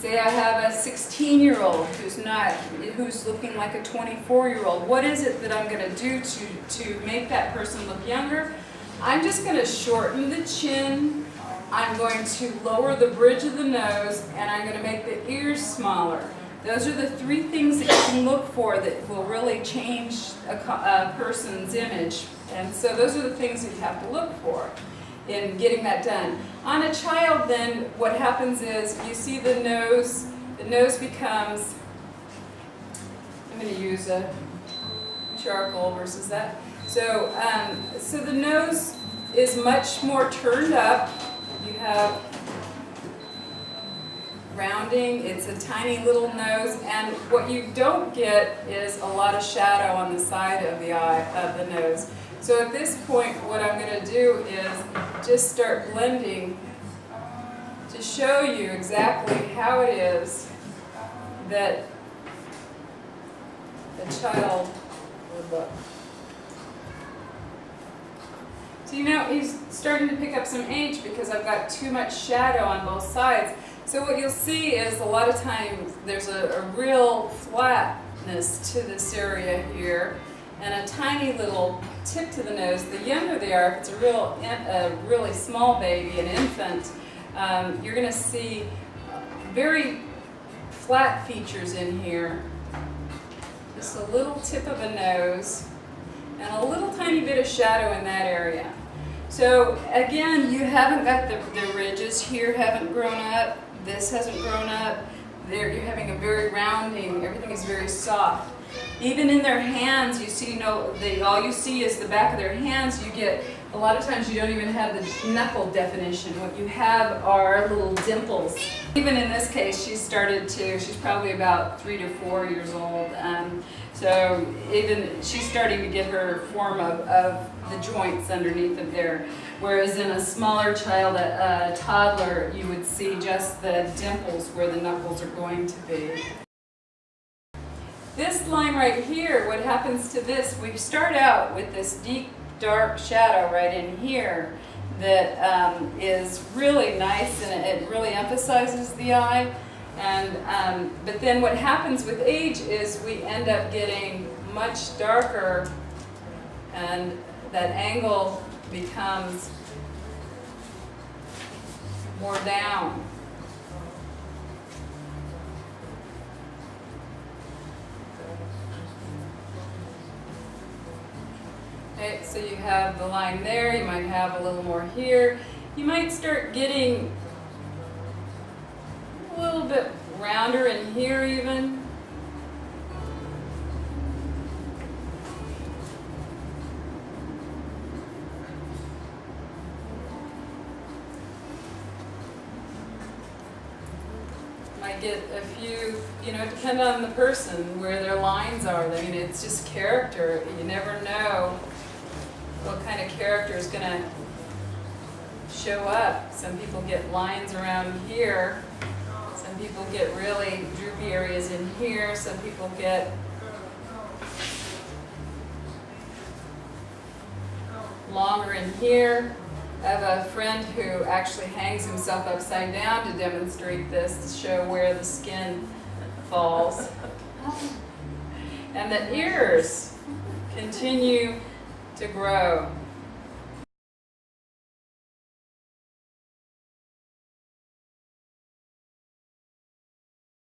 Say I have a 16-year-old who's looking like a 24-year-old. What is it that I'm going to do to make that person look younger? I'm just going to shorten the chin. I'm going to lower the bridge of the nose, and I'm going to make the ears smaller. Those are the three things that you can look for that will really change a person's image. And so those are the things that you have to look for in getting that done. On a child then, what happens is you see the nose becomes, I'm going to use a charcoal versus that. So, so the nose is much more turned up. You have rounding, it's a tiny little nose, and what you don't get is a lot of shadow on the side of the eye, of the nose. So at this point, what I'm going to do is just start blending to show you exactly how it is that the child would look. So you know, he's starting to pick up some age because I've got too much shadow on both sides. So what you'll see is a lot of times there's a real flatness to this area here and a tiny little tip to the nose. The younger they are, if it's a really small baby, an infant, you're going to see very flat features in here. Just a little tip of a nose and a little tiny bit of shadow in that area. So again, you haven't got the ridges here haven't grown up. This hasn't grown up. There, you're having a very rounding. Everything is very soft. Even in their hands, you see all you see is the back of their hands. You get a lot of times you don't even have the knuckle definition. What you have are little dimples. Even in this case, she's probably about 3 to 4 years old. So even she's starting to get her form of the joints underneath of there. Whereas in a smaller child, a toddler, you would see just the dimples where the knuckles are going to be. This line right here, what happens to this, we start out with this deep, dark shadow right in here that is really nice and it really emphasizes the eye. But then what happens with age is we end up getting much darker and that angle becomes more down. Okay, so you have the line there, you might have a little more here. You might start getting a little bit rounder in here even. Might get a few, depend on the person where their lines are. I mean, it's just character. You never know what kind of character is going to show up. Some people get lines around here. Some people get really droopy areas in here. Some people get longer in here. I have a friend who actually hangs himself upside down to demonstrate this, to show where the skin falls. And the ears continue to grow.